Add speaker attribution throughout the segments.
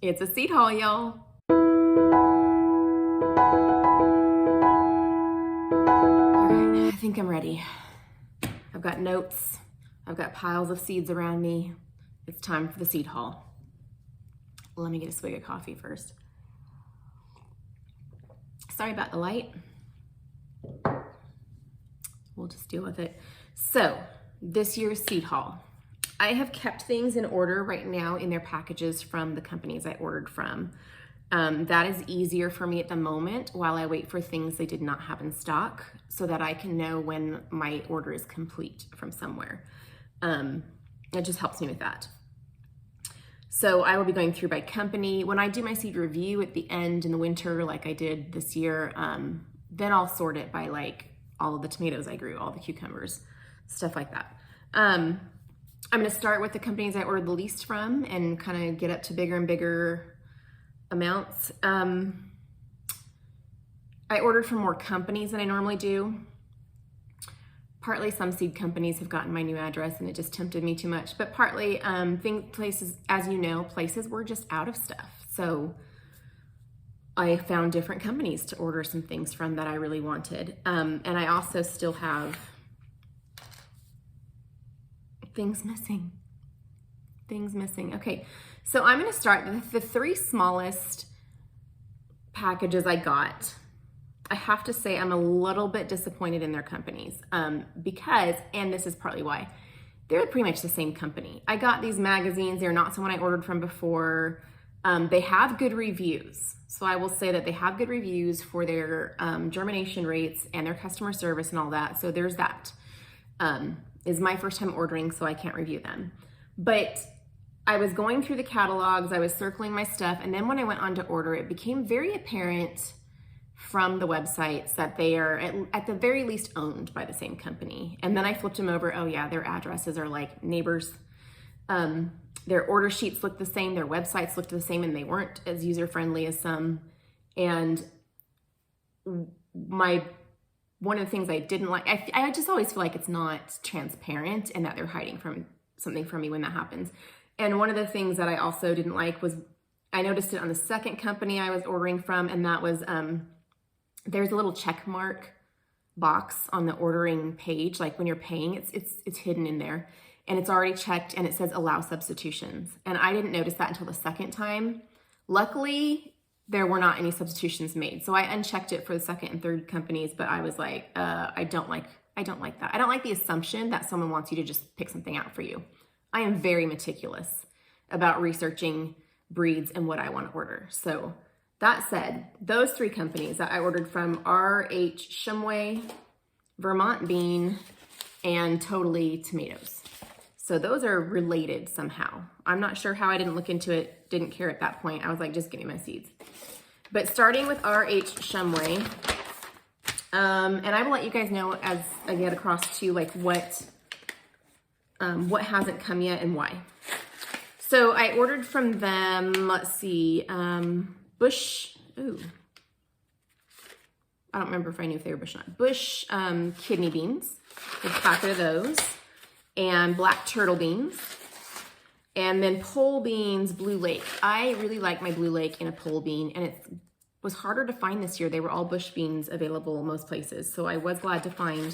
Speaker 1: It's a seed haul, y'all. All right, I think I'm ready. I've got notes. I've got piles of seeds around me. It's time for the seed haul. Let me get a swig of coffee first. Sorry about the light. We'll just deal with it. So, this year's seed haul. I have kept things in order right now in their packages from the companies I ordered from. That is easier for me at the moment while I wait for things they did not have in stock so that I can know when my order is complete from somewhere. It just helps me with that. So I will be going through by company. When I do my seed review at the end in the winter, like I did this year, then I'll sort it by like all of the tomatoes I grew, all the cucumbers, stuff like that. I'm gonna start with the companies I ordered the least from and kind of get up to bigger and bigger amounts. I ordered from more companies than I normally do. Partly some seed companies have gotten my new address and it just tempted me too much, but partly places, as you know, places were just out of stuff. So I found different companies to order some things from that I really wanted. And I also still have things missing. Okay, so I'm gonna start with the three smallest packages I got. I have to say I'm a little bit disappointed in their companies because, and this is partly why, they're pretty much the same company. I got these magazines. They're not someone I ordered from before. They have good reviews. So I will say that they have good reviews for their germination rates and their customer service and all that. So there's that. Is my first time ordering, so I can't review them. But I was going through the catalogs, I was circling my stuff, and then when I went on to order, it became very apparent from the websites that they are at the very least owned by the same company. And then I flipped them over. Oh yeah, their addresses are like neighbors. Their order sheets look the same, their websites looked the same, and they weren't as user-friendly as some. And one of the things I didn't like, I just always feel like it's not transparent and that they're hiding from something from me when that happens. And one of the things that I also didn't like was, I noticed it on the second company I was ordering from, and that was, there's a little check mark box on the ordering page. Like when you're paying, it's hidden in there and it's already checked and it says allow substitutions. And I didn't notice that until the second time. Luckily, there were not any substitutions made. So I unchecked it for the second and third companies, but I was like, I don't like that. I don't like the assumption that someone wants you to just pick something out for you. I am very meticulous about researching breeds and what I want to order. So that said, those three companies that I ordered from are H. Shumway, Vermont Bean, and Totally Tomatoes. So those are related somehow. I'm not sure how. I didn't look into it, didn't care at that point. I was like, just give me my seeds. But starting with R.H. Shumway, and I will let you guys know as I get across to like what hasn't come yet and why. So I ordered from them, let's see, Bush, I don't remember if I knew if they were Bush or not. Bush kidney beans, a packet of those, and black turtle beans, and then pole beans, Blue Lake. I really like my Blue Lake in a pole bean, and it was harder to find this year. They were all bush beans available most places, so I was glad to find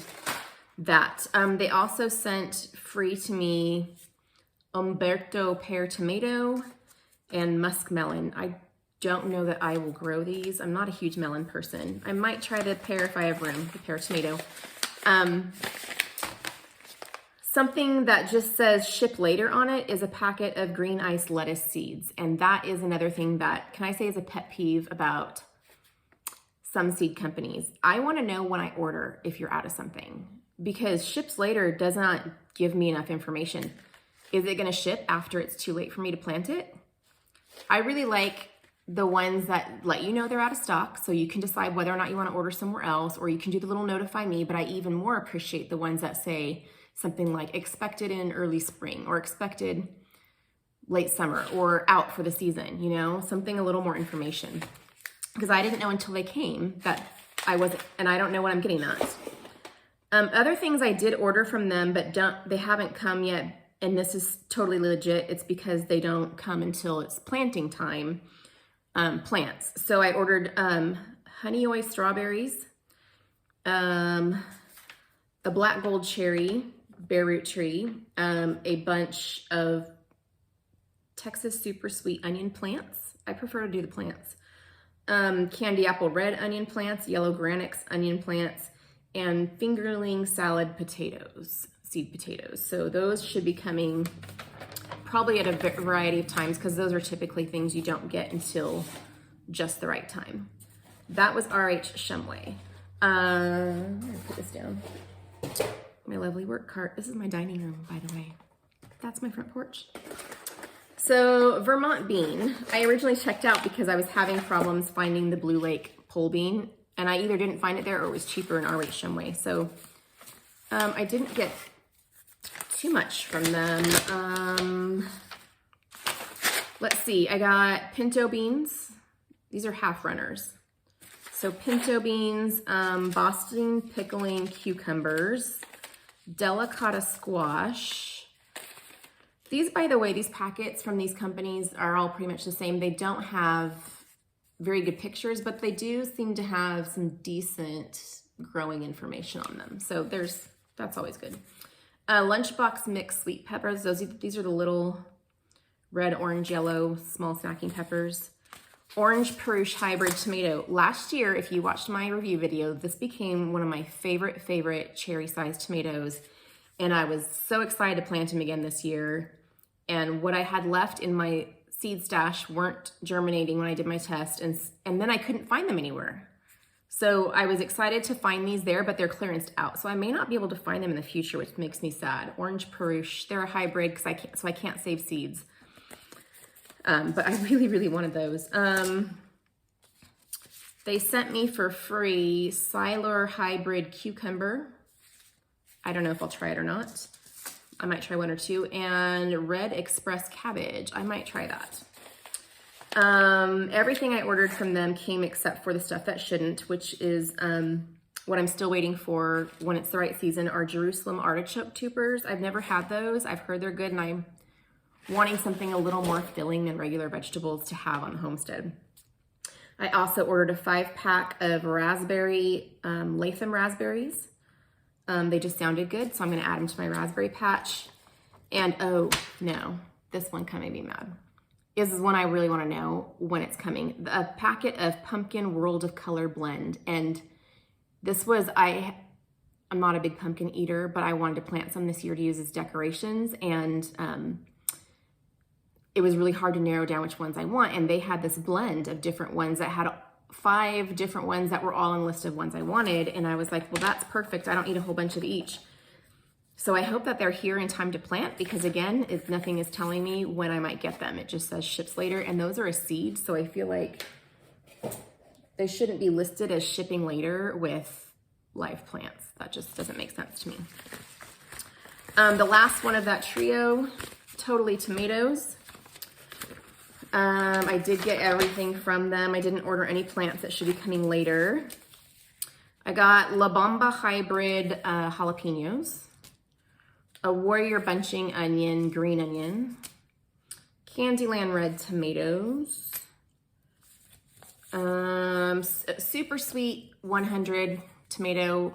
Speaker 1: that. They also sent free to me Umberto pear tomato and muskmelon. I don't know that I will grow these. I'm not a huge melon person. I might try the pear if I have room, the pear tomato. Something that just says ship later on it is a packet of green ice lettuce seeds. And that is another thing that, can I say, is a pet peeve about some seed companies. I want to know when I order if you're out of something, because ships later does not give me enough information. Is it going to ship after it's too late for me to plant it? I really like the ones that let you know they're out of stock, so you can decide whether or not you want to order somewhere else, or you can do the little notify me. But I even more appreciate the ones that say something like expected in early spring or expected late summer or out for the season, you know, something a little more information. Because I didn't know until they came that I wasn't, and I don't know when I'm getting that. Other things I did order from them, but they haven't come yet, and this is totally legit, it's because they don't come until it's planting time, plants. So I ordered honey oil strawberries, a black gold cherry, bare root tree, a bunch of Texas super sweet onion plants. I prefer to do the plants. Candy apple red onion plants, yellow granix onion plants, and fingerling salad potatoes, seed potatoes. So those should be coming probably at a variety of times, because those are typically things you don't get until just the right time. That was RH Shumway. I'm gonna put this down. My lovely work cart. This is my dining room, by the way. That's my front porch. So Vermont bean, I originally checked out because I was having problems finding the Blue Lake pole bean, and I either didn't find it there or it was cheaper in RH Shumway. So I didn't get too much from them. Let's see, I got pinto beans. These are half runners. So pinto beans, Boston pickling cucumbers, delicata squash. These, by the way, these packets from these companies are all pretty much the same. They don't have very good pictures, but they do seem to have some decent growing information on them. So that's always good. Lunchbox mixed sweet peppers. These are the little red, orange, yellow, small snacking peppers. Orange Peruche hybrid tomato. Last year, if you watched my review video, this became one of my favorite cherry-sized tomatoes. And I was so excited to plant them again this year. And what I had left in my seed stash weren't germinating when I did my test. And then I couldn't find them anywhere. So I was excited to find these there, but they're clearanced out. So I may not be able to find them in the future, which makes me sad. Orange Peruche, they're a hybrid because I can't save seeds. But I really wanted those. They sent me for free Silor hybrid cucumber. I don't know if I'll try it or not. I might try one or two. And Red Express cabbage. I might try that. Everything I ordered from them came except for the stuff that shouldn't, which is what I'm still waiting for when it's the right season, are Jerusalem artichoke tubers. I've never had those. I've heard they're good, and I'm wanting something a little more filling than regular vegetables to have on the homestead. I also ordered a 5-pack of raspberry, Latham raspberries. They just sounded good, so I'm gonna add them to my raspberry patch. And oh no, this one kind of made me mad. This is one I really wanna know when it's coming. A packet of Pumpkin World of Color blend. And this was, I'm not a big pumpkin eater, but I wanted to plant some this year to use as decorations. And it was really hard to narrow down which ones I want. And they had this blend of different ones that had 5 different ones that were all on a list of ones I wanted. And I was like, well, that's perfect. I don't need a whole bunch of each. So I hope that they're here in time to plant, because again, nothing is telling me when I might get them. It just says ships later, and those are a seed. So I feel like they shouldn't be listed as shipping later with live plants. That just doesn't make sense to me. The last one of that trio, Totally Tomatoes. I did get everything from them. I didn't order any plants that should be coming later. I got La Bamba hybrid jalapenos, a Warrior bunching onion, green onion, Candyland red tomatoes, super sweet 100 tomato.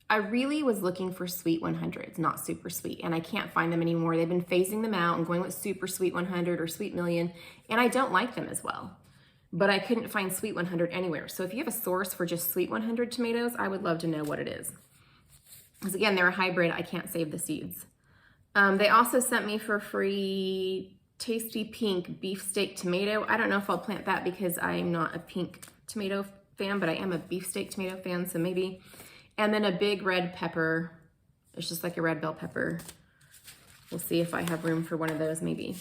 Speaker 1: I really was looking for sweet 100s, not super sweet, and I can't find them anymore. They've been phasing them out and going with super sweet 100 or sweet million, and I don't like them as well. But I couldn't find sweet 100 anywhere. So if you have a source for just sweet 100 tomatoes, I would love to know what it is. Because again, they're a hybrid, I can't save the seeds. They also sent me for free Tasty Pink beefsteak tomato. I don't know if I'll plant that because I'm not a pink tomato fan, but I am a beefsteak tomato fan, so maybe. And then a big red pepper. It's just like a red bell pepper. We'll see if I have room for one of those maybe.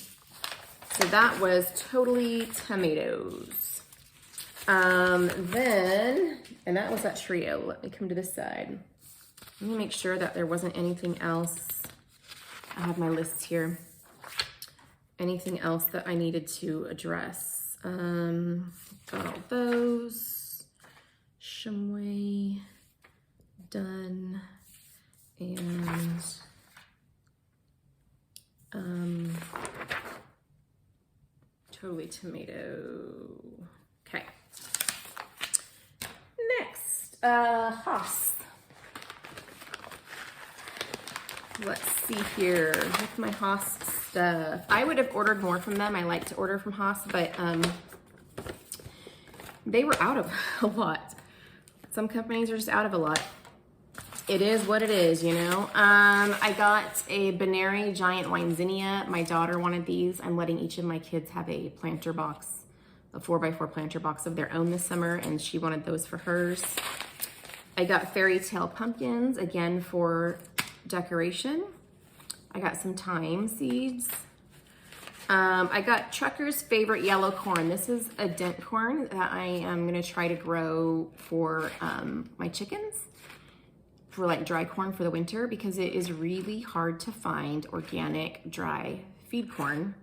Speaker 1: So that was Totally Tomatoes. And that was that trio. Let me come to this side. Let me make sure that there wasn't anything else. I have my lists here. Anything else that I needed to address. Got all those. Shumway. Done. And Totally tomato. Okay. Next, Haas. Let's see here with my Haas stuff. I would have ordered more from them. I like to order from Haas, but they were out of a lot. Some companies are just out of a lot. It is what it is, you know. I got a Benary Giant Wine Zinnia. My daughter wanted these. I'm letting each of my kids have a planter box, a 4x4 planter box of their own this summer, and she wanted those for hers. I got fairy tale pumpkins, again for decoration. I got some thyme seeds. I got Trucker's Favorite Yellow Corn. This is a dent corn that I am gonna try to grow for my chickens, for like dry corn for the winter, because it is really hard to find organic dry feed corn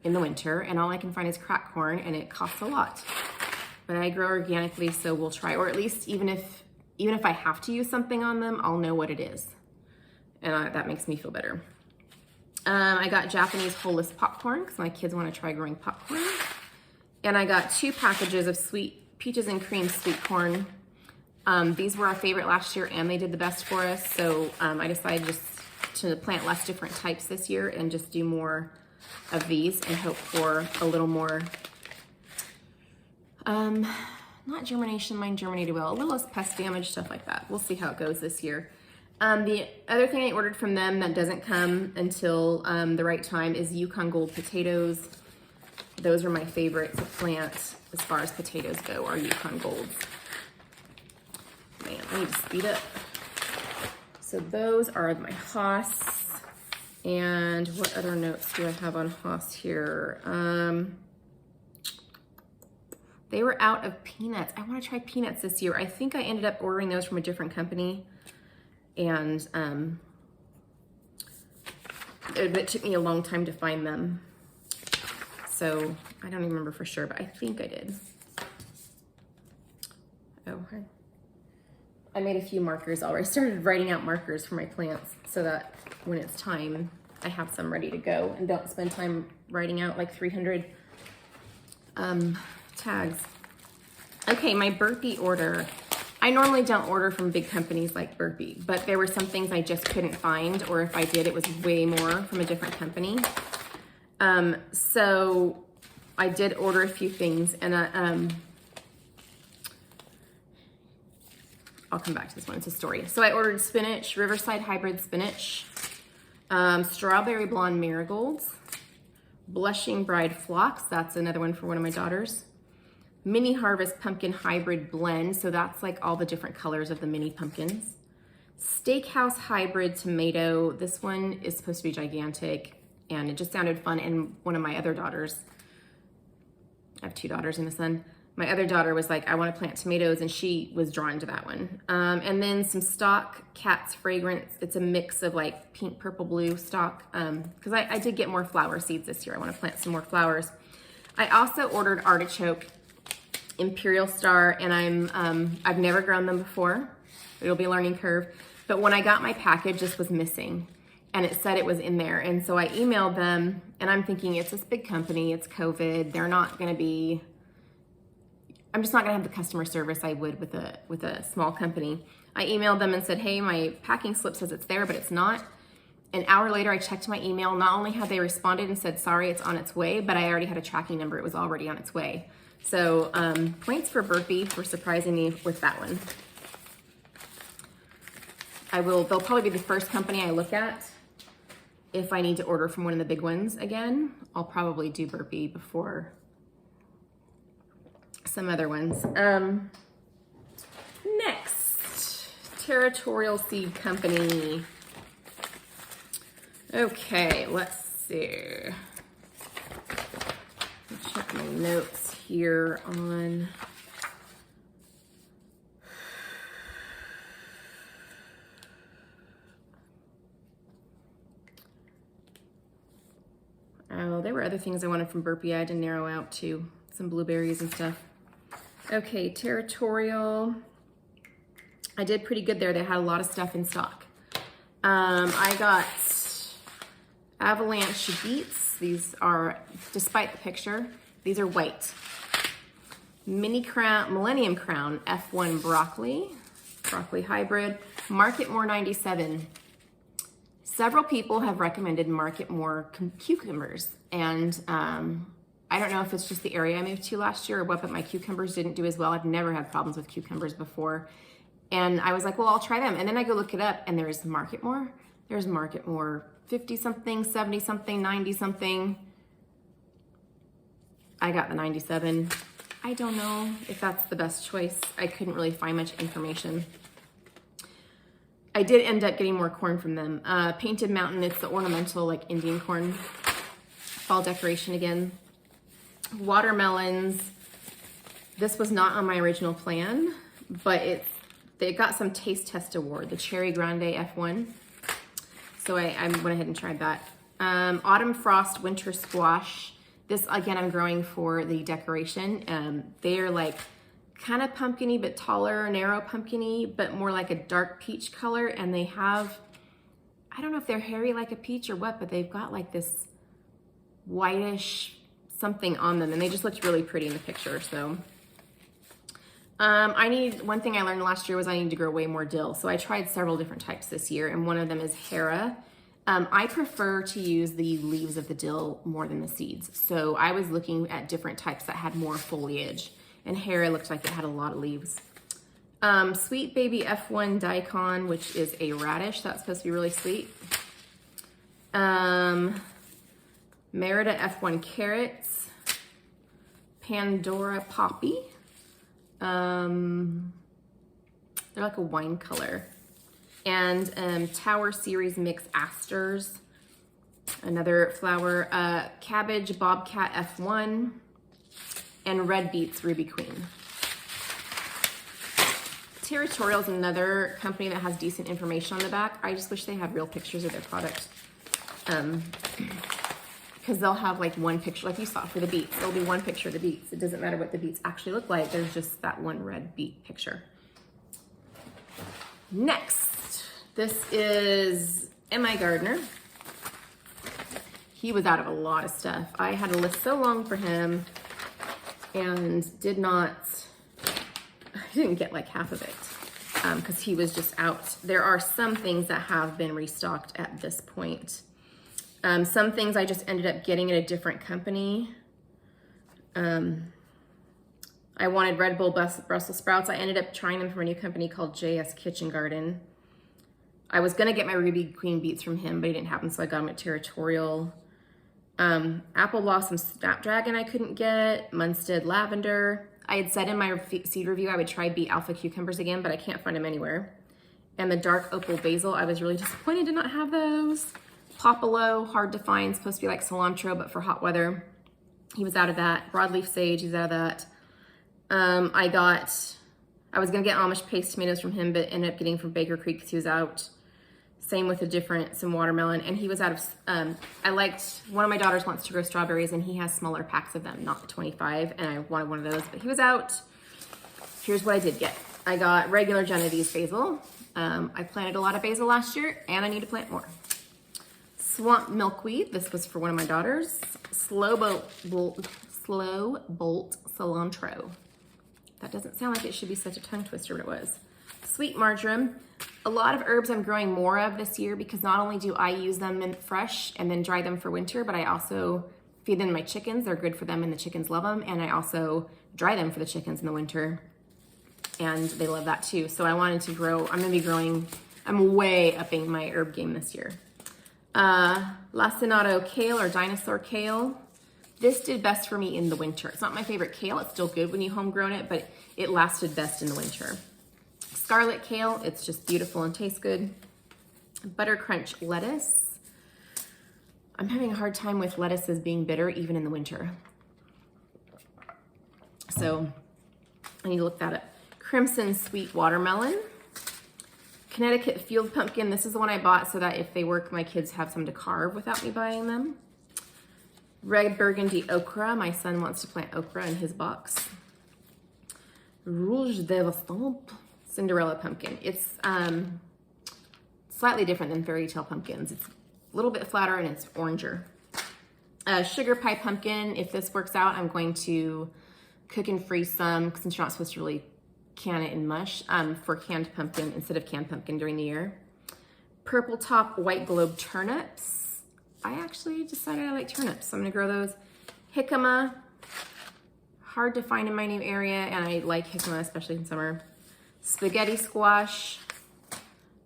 Speaker 1: in the winter, and all I can find is crack corn, and it costs a lot. But I grow organically, so we'll try, or at least even if I have to use something on them, I'll know what it is, and that makes me feel better. I got Japanese whole-less popcorn because my kids want to try growing popcorn. And I got 2 packages of sweet peaches and cream sweet corn. These were our favorite last year and they did the best for us. So I decided just to plant less different types this year and just do more of these and hope for a little more, not germination, mine germinated well, a little less pest damage, stuff like that. We'll see how it goes this year. The other thing I ordered from them that doesn't come until the right time is Yukon Gold potatoes. Those are my favorite to plant as far as potatoes go, are Yukon Golds. Man, I need to speed up. So those are my Haas. And what other notes do I have on Haas here? They were out of peanuts. I want to try peanuts this year. I think I ended up ordering those from a different company. And it took me a long time to find them. So I don't even remember for sure, but I think I did. Oh, I made a few markers already. I started writing out markers for my plants so that when it's time, I have some ready to go and don't spend time writing out like 300 tags. Okay, my Burpee order. I normally don't order from big companies like Burpee, but there were some things I just couldn't find, or if I did, it was way more from a different company. So I did order a few things, and I'll come back to this one, it's a story. So I ordered spinach, Riverside Hybrid spinach, Strawberry Blonde marigolds, Blushing Bride phlox, that's another one for one of my daughters, Mini Harvest Pumpkin Hybrid Blend, so that's like all the different colors of the mini pumpkins. Steakhouse Hybrid Tomato, this one is supposed to be gigantic, and it just sounded fun, and one of my other daughters, I have 2 daughters and a son, my other daughter was like, I want to plant tomatoes, and she was drawn to that one. And then some stock Cat's Fragrance, it's a mix of like pink, purple, blue stock, because I did get more flower seeds this year. I want to plant some more flowers. I also ordered artichoke Imperial Star, and I've never grown them before. It'll be a learning curve. But when I got my package, this was missing, and it said it was in there. And so I emailed them, and I'm thinking it's this big company, it's COVID, they're not gonna be, I'm just not gonna have the customer service I would with a small company. I emailed them and said, hey, my packing slip says it's there, but it's not. An hour later, I checked my email. Not only had they responded and said, sorry, it's on its way, but I already had a tracking number. It was already on its way. So points for Burpee for surprising me with that one. They'll probably be the first company I look at. If I need to order from one of the big ones again, I'll probably do Burpee before some other ones. Next, Territorial Seed Company. Okay, let's see. Let's check my notes here on there were other things I wanted from Burpee I had to narrow out too, some blueberries and stuff. Okay, Territorial. I did pretty good there. They had a lot of stuff in stock. I got Avalanche beets. These are, despite the picture, these are white. Millennium Crown F1 broccoli hybrid. Market More 97. Several people have recommended Market More cucumbers, and I don't know if it's just the area I moved to last year or what, but my cucumbers didn't do as well. I've never had problems with cucumbers before. And I was like, well, I'll try them. And then I go look it up, and there's Market More. There's Market More 50 something, 70 something, 90 something. I got the 97. I don't know if that's the best choice. I couldn't really find much information. I did end up getting more corn from them. Painted Mountain, it's the ornamental like Indian corn. Fall decoration again. Watermelons. This was not on my original plan, but they got some taste test award, the Cherry Grande F1. So I went ahead and tried that. Autumn Frost Winter Squash. This, again, I'm growing for the decoration. They're like kind of pumpkin-y, but taller, narrow pumpkin-y, but more like a dark peach color. And they have, I don't know if they're hairy like a peach or what, but they've got like this whitish something on them. And they just looked really pretty in the picture, so. One thing I learned last year was I need to grow way more dill. So I tried several different types this year, and one of them is Hera. I prefer to use the leaves of the dill more than the seeds. So I was looking at different types that had more foliage, and Hera looked like it had a lot of leaves. Sweet Baby F1 Daikon, which is a radish. That's supposed to be really sweet. Merida F1 Carrots. Pandora Poppy. They're like a wine color. And Tower Series Mix Asters, another flower. Cabbage Bobcat F1, and Red Beets Ruby Queen. Territorial is another company that has decent information on the back. I just wish they had real pictures of their product. Because they'll have like one picture, like you saw for the beets. There'll be one picture of the beets. It doesn't matter what the beets actually look like. There's just that one red beet picture. Next, this is M.I. Gardner. He was out of a lot of stuff. I had a list so long for him and I didn't get like half of it because he was just out. There are some things that have been restocked at this point. Some things I just ended up getting at a different company. I wanted Red Bull Brussels sprouts. I ended up trying them from a new company called JS Kitchen Garden. I was gonna get my Ruby Queen beets from him, but it didn't happen, so I got them at Territorial. Apple Blossom Snapdragon I couldn't get. Munstead Lavender. I had said in my seed review I would try Beet Alpha cucumbers again, but I can't find them anywhere. And the Dark Opal Basil, I was really disappointed to not have those. Popolo, hard to find, supposed to be like cilantro, but for hot weather. He was out of that. Broadleaf Sage, he's out of that. I was gonna get Amish paste tomatoes from him, but ended up getting from Baker Creek because he was out. Same with some watermelon, and he was out of, one of my daughters wants to grow strawberries, and he has smaller packs of them, not the 25, and I wanted one of those, but he was out. Here's what I did get. I got regular Genovese basil. I planted a lot of basil last year, and I need to plant more. Swamp milkweed, this was for one of my daughters. Slow bolt cilantro. That doesn't sound like it should be such a tongue twister, but it was. Sweet marjoram. A lot of herbs I'm growing more of this year because not only do I use them fresh and then dry them for winter, but I also feed them to my chickens. They're good for them and the chickens love them. And I also dry them for the chickens in the winter and they love that too. So I wanted to grow, I'm way upping my herb game this year. Lacinato kale or dinosaur kale. This did best for me in the winter. It's not my favorite kale. It's still good when you homegrown it, but it lasted best in the winter. Scarlet kale, it's just beautiful and tastes good. Butter crunch lettuce. I'm having a hard time with lettuces being bitter even in the winter. So I need to look that up. Crimson sweet watermelon. Connecticut field pumpkin. This is the one I bought so that if they work, my kids have some to carve without me buying them. Red burgundy okra. My son wants to plant okra in his box. Rouge de l'Estampe. Cinderella pumpkin. It's slightly different than fairy tale pumpkins. It's a little bit flatter and it's oranger. Sugar pie pumpkin, if this works out, I'm going to cook and freeze some, since you're not supposed to really can it in mush, for canned pumpkin instead of canned pumpkin during the year. Purple top white globe turnips. I actually decided I like turnips, so I'm gonna grow those. Jicama, hard to find in my new area, and I like jicama, especially in summer. Spaghetti squash.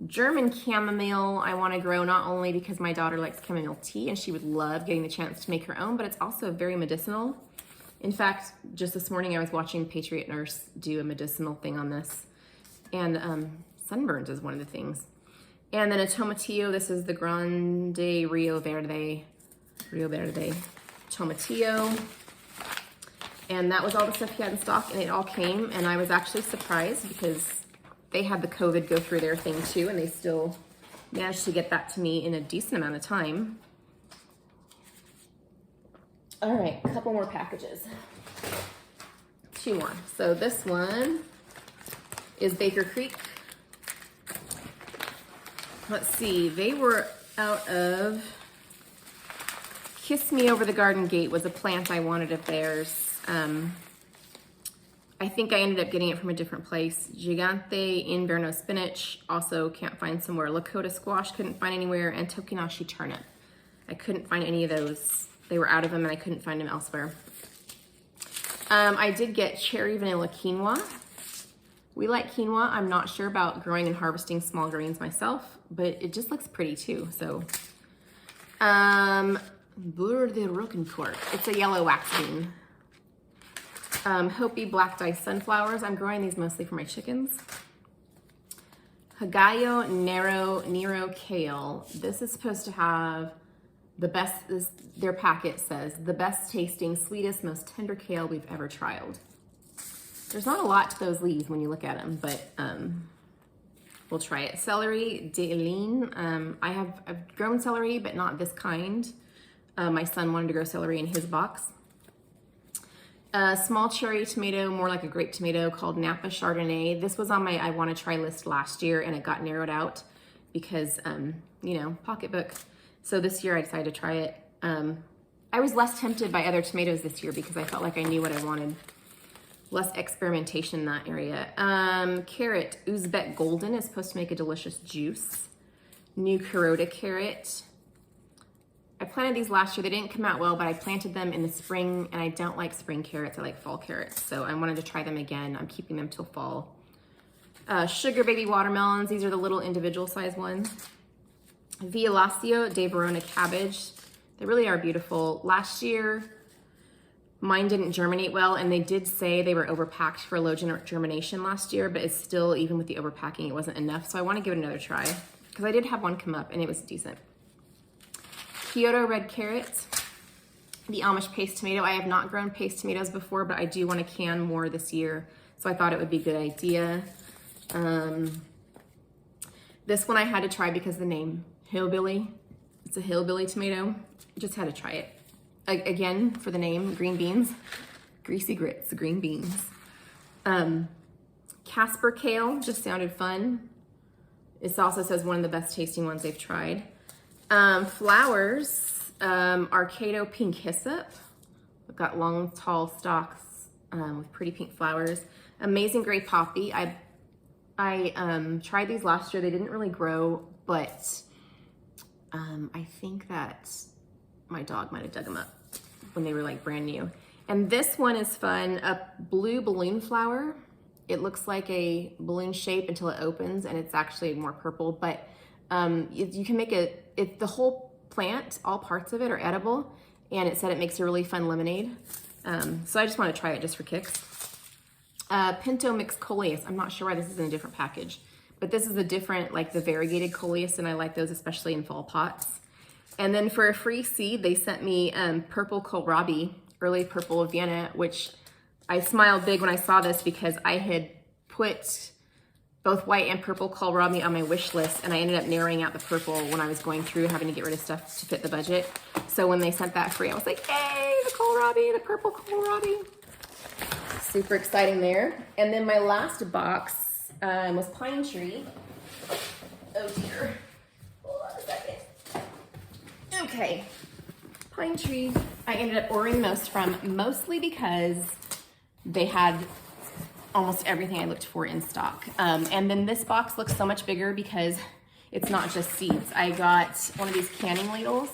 Speaker 1: German chamomile I want to grow, not only because my daughter likes chamomile tea and she would love getting the chance to make her own, but it's also very medicinal. In fact, just this morning I was watching Patriot Nurse do a medicinal thing on this, and sunburns is one of the things. And then a tomatillo. This is the Grande Rio Verde tomatillo. And that was all the stuff he had in stock, and it all came, and I was actually surprised because they had the COVID go through their thing too, and they still managed to get that to me in a decent amount of time. All right, a couple more packages. 2 more. So this one is Baker Creek. Let's see, they were out of Kiss Me Over the Garden Gate was a plant I wanted of theirs. I think I ended up getting it from a different place. Gigante Inverno spinach, also can't find somewhere. Lakota squash, couldn't find anywhere. And Tokinashi turnip. I couldn't find any of those. They were out of them and I couldn't find them elsewhere. I did get cherry vanilla quinoa. We like quinoa. I'm not sure about growing and harvesting small grains myself, but it just looks pretty too. So, Blur de Roquencourt. It's a yellow wax bean. Hopi black dye sunflowers. I'm growing these mostly for my chickens. Hagayo Nero kale. This is supposed to have the best, their packet says, the best tasting, sweetest, most tender kale we've ever tried. There's not a lot to those leaves when you look at them, but we'll try it. Celery d'Eline. I've grown celery, but not this kind. My son wanted to grow celery in his box. Small cherry tomato, more like a grape tomato, called Napa Chardonnay. This was on my I want to try list last year, and it got narrowed out because, you know, pocketbook. So this year I decided to try it. I was less tempted by other tomatoes this year because I felt like I knew what I wanted. Less experimentation in that area. Carrot, Uzbek Golden is supposed to make a delicious juice. New Kuroda carrot. I planted these last year. They didn't come out well, but I planted them in the spring, and I don't like spring carrots. I like fall carrots, so I wanted to try them again. I'm keeping them till fall. Sugar baby watermelons. These are the little individual size ones. Violacio de Verona cabbage. They really are beautiful. Last year, mine didn't germinate well, and they did say they were overpacked for low germination last year, but it's still, even with the overpacking, it wasn't enough. So I want to give it another try because I did have one come up and it was decent. Kyoto red carrots, the Amish paste tomato. I have not grown paste tomatoes before, but I do want to can more this year, so I thought it would be a good idea. This one I had to try because of the name, Hillbilly. It's a hillbilly tomato. Just had to try it. Again, for the name, green beans. Greasy grits, green beans. Casper kale, just sounded fun. It also says one of the best tasting ones they've tried. Flowers, Arcado pink hyssop. We've got long, tall stalks with pretty pink flowers. Amazing gray poppy. I tried these last year. They didn't really grow, but I think that my dog might have dug them up when they were like brand new. And this one is fun, a blue balloon flower. It looks like a balloon shape until it opens, and it's actually more purple, but you can make the whole plant, all parts of it are edible, and it said it makes a really fun lemonade. So I just want to try it just for kicks. Pinto mixed coleus. I'm not sure why this is in a different package, but this is a different, like the variegated coleus, and I like those especially in fall pots. And then for a free seed, they sent me purple kohlrabi, early purple of Vienna, which I smiled big when I saw this because I had put both white and purple kohlrabi on my wish list, and I ended up narrowing out the purple when I was going through having to get rid of stuff to fit the budget. So when they sent that free, I was like, yay, the kohlrabi, the purple kohlrabi. Super exciting there. And then my last box was Pine Tree. Oh dear. Hold on a second. Okay, pine tree. I ended up ordering most from, mostly because they had almost everything I looked for in stock. And then this box looks so much bigger because it's not just seeds. I got one of these canning ladles.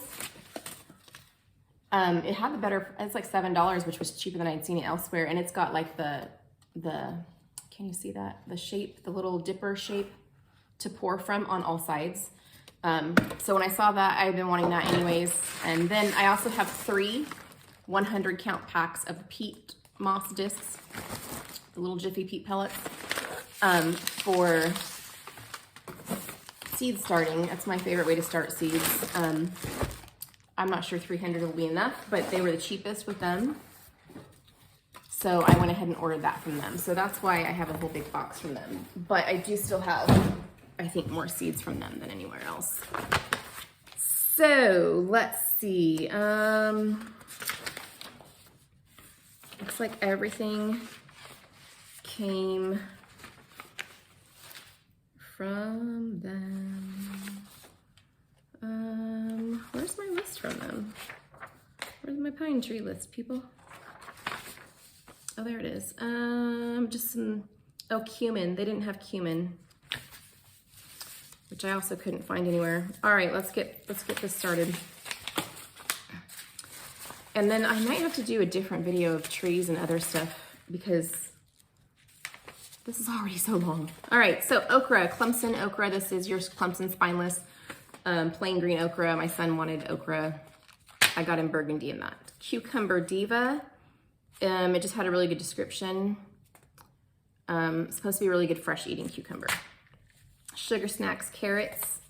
Speaker 1: It had the better, it's like $7, which was cheaper than I'd seen it elsewhere. And it's got like the, can you see that? The shape, the little dipper shape to pour from on all sides. So when I saw that, I've been wanting that anyways. And then I also have 3 100 count packs of peat moss discs, the little Jiffy peat pellets, for seed starting. That's my favorite way to start seeds. I'm not sure 300 will be enough, but they were the cheapest with them. So I went ahead and ordered that from them. So that's why I have a whole big box from them. But I do still have, I think, more seeds from them than anywhere else. So let's see. Looks like everything came from them. Where's my list from them? Where's my pine tree list, people? Oh, there it is. Just some, oh, cumin. They didn't have cumin, which I also couldn't find anywhere. All right, let's get this started. And then I might have to do a different video of trees and other stuff because this is already so long. All right, so okra, Clemson okra. This is your Clemson spineless, plain green okra. My son wanted okra. I got him burgundy in that. Cucumber diva. It just had a really good description. It's supposed to be really good fresh eating cucumber. Sugar Snacks carrots.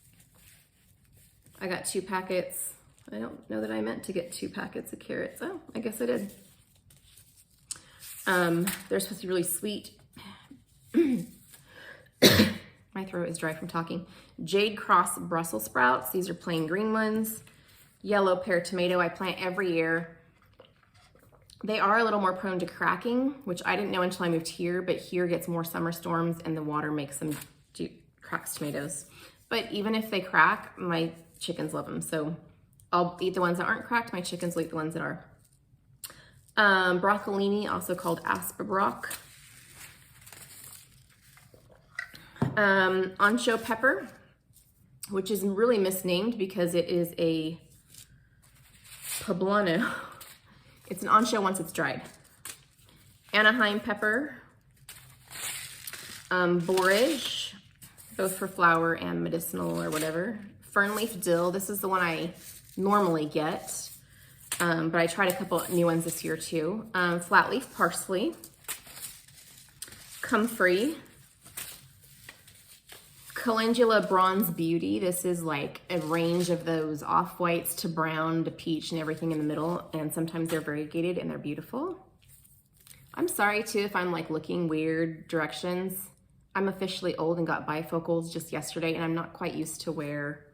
Speaker 1: I got 2 packets. I don't know that I meant to get 2 packets of carrots. Oh, I guess I did. They're supposed to be really sweet. My throat is dry from talking. Jade Cross Brussels sprouts. These are plain green ones. Yellow pear tomato. I plant every year. They are a little more prone to cracking, which I didn't know until I moved here, but here gets more summer storms and the water makes them cracks tomatoes. But even if they crack, my chickens love them. So I'll eat the ones that aren't cracked. My chickens will eat the ones that are. Broccolini, also called asperbrock. Ancho pepper, which is really misnamed because it is a poblano. It's an ancho once it's dried. Anaheim pepper. Borage, both for flour and medicinal or whatever. Fernleaf dill, this is the one I normally get, but I tried a couple new ones this year too. Flat leaf parsley. Comfrey. Calendula Bronze Beauty. This is like a range of those off-whites to brown to peach and everything in the middle. And sometimes they're variegated and they're beautiful. I'm sorry too if I'm like looking weird directions. I'm officially old and got bifocals just yesterday and I'm not quite used to where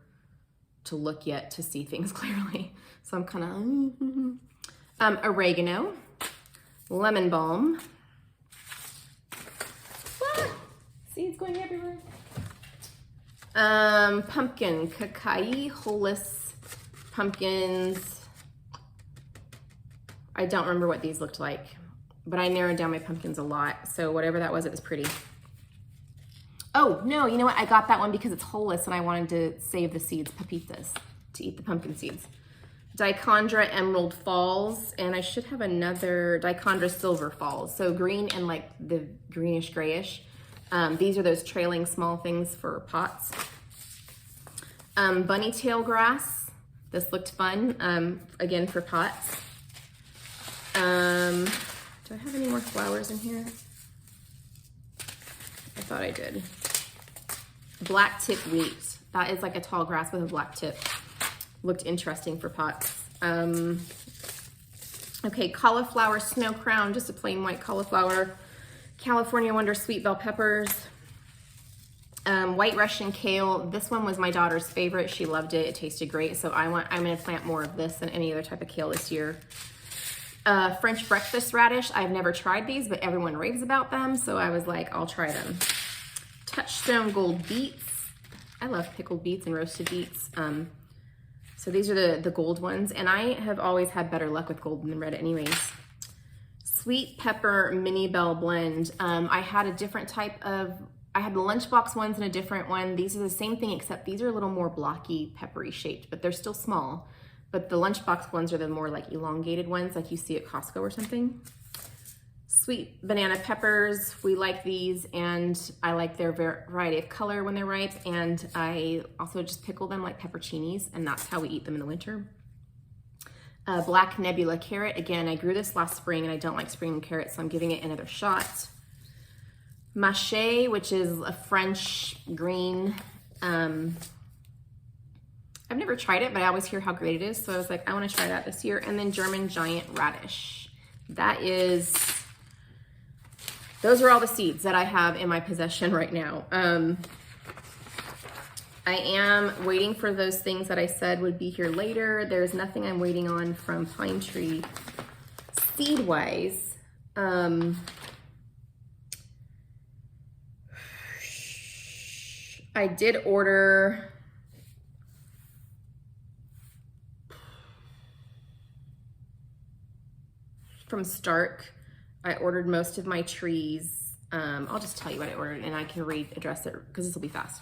Speaker 1: to look yet to see things clearly. So I'm kind of, oregano, lemon balm. Ah, seeds going everywhere. Pumpkin, Kakai, Holus, pumpkins. I don't remember what these looked like, but I narrowed down my pumpkins a lot. So whatever that was, it was pretty. Oh, no, you know what? I got that one because it's Holus and I wanted to save the seeds, pepitas, to eat the pumpkin seeds. Dichondra Emerald Falls, and I should have another Dichondra Silver Falls. So green and like the greenish grayish. These are those trailing small things for pots. Bunny tail grass. This looked fun, again for pots. Do I have any more flowers in here? I thought I did. Black tip wheat. That is like a tall grass with a black tip. Looked interesting for pots. Okay, cauliflower snow crown, just a plain white cauliflower. California Wonder sweet bell peppers. White Russian kale. This one was my daughter's favorite. She loved it. It tasted great. So I'm gonna plant more of this than any other type of kale this year. French breakfast radish. I've never tried these, but everyone raves about them. So I was like, I'll try them. Touchstone gold beets. I love pickled beets and roasted beets. So these are the gold ones, and I have always had better luck with gold than red anyways. Sweet pepper mini bell blend. I had a different type of, I had the lunchbox ones and a different one. These are the same thing, except these are a little more blocky, peppery shaped, but they're still small. But the lunchbox ones are the more like elongated ones, like you see at Costco or something. Sweet banana peppers, we like these, and I like their variety of color when they're ripe, and I also just pickle them like pepperoncinis, and that's how we eat them in the winter. Black Nebula carrot, again, I grew this last spring, and I don't like spring carrots, so I'm giving it another shot. Mâché, which is a French green. I've never tried it, but I always hear how great it is, so I was like, I want to try that this year. And then German giant radish. That is, those are all the seeds that I have in my possession right now. I am waiting for those things that I said would be here later. There's nothing I'm waiting on from Pine Tree seed-wise. I did order from Stark. I ordered most of my trees. I'll just tell you what I ordered, and I can address it because this will be fast.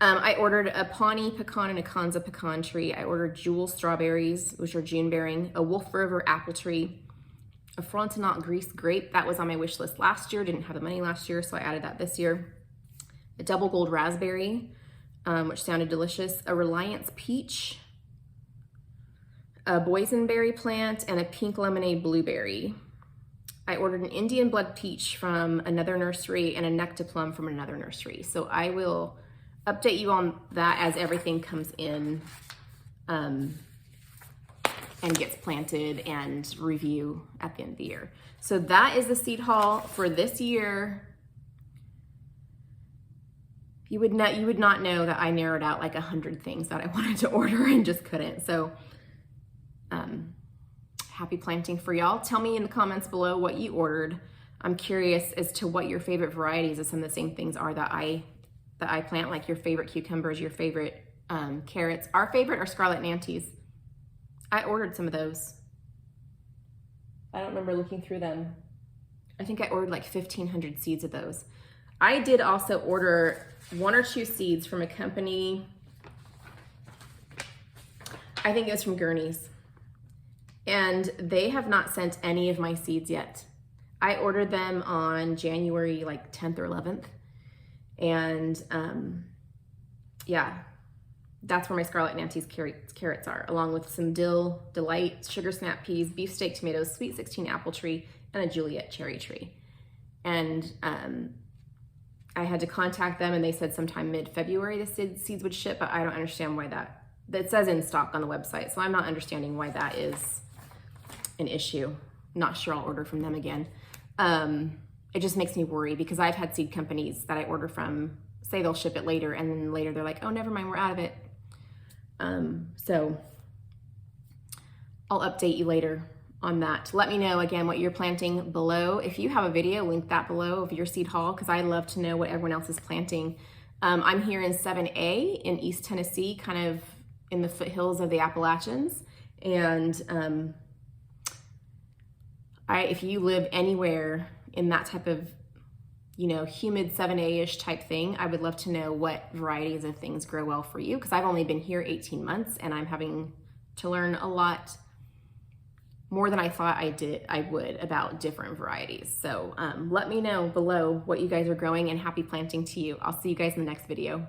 Speaker 1: I ordered a Pawnee pecan and a Kanza pecan tree. I ordered Jewel strawberries, which are June bearing, a Wolf River apple tree, a Frontenac Grease grape. That was on my wish list last year. Didn't have the money last year, so I added that this year. A double gold raspberry, which sounded delicious, a Reliance peach, a boysenberry plant, and a pink lemonade blueberry. I ordered an Indian blood peach from another nursery and a nectar-plum from another nursery. So I will update you on that as everything comes in and gets planted and review at the end of the year. So that is the seed haul for this year. You would not know that I narrowed out like 100 things that I wanted to order and just couldn't. So happy planting for y'all. Tell me in the comments below what you ordered. I'm curious as to what your favorite varieties of some of the same things are that I plant, like your favorite cucumbers, your favorite carrots. Our favorite are Scarlet Nantes. I ordered some of those. I don't remember looking through them. I think I ordered like 1,500 seeds of those. I did also order 1 or 2 seeds from a company. I think it was from Gurney's. And they have not sent any of my seeds yet. I ordered them on January like 10th or 11th. And yeah, that's where my Scarlet Nantes carrots are, along with some dill, delight, sugar snap peas, beefsteak tomatoes, sweet 16 apple tree, and a Juliet cherry tree. And I had to contact them, and they said sometime mid-February the seeds would ship, but I don't understand why that says in stock on the website. So I'm not understanding why that is an issue. Not sure I'll order from them again. It just makes me worry because I've had seed companies that I order from say they'll ship it later, and then later they're like, oh, never mind, we're out of it. So I'll update you later on that. Let me know again what you're planting below. If you have a video, link that below of your seed haul, because I love to know what everyone else is planting. I'm here in 7A in East Tennessee, kind of in the foothills of the Appalachians. And if you live anywhere in that type of, humid 7A-ish type thing, I would love to know what varieties of things grow well for you, because I've only been here 18 months and I'm having to learn a lot more than I thought I would about different varieties. So let me know below what you guys are growing, and happy planting to you. I'll see you guys in the next video.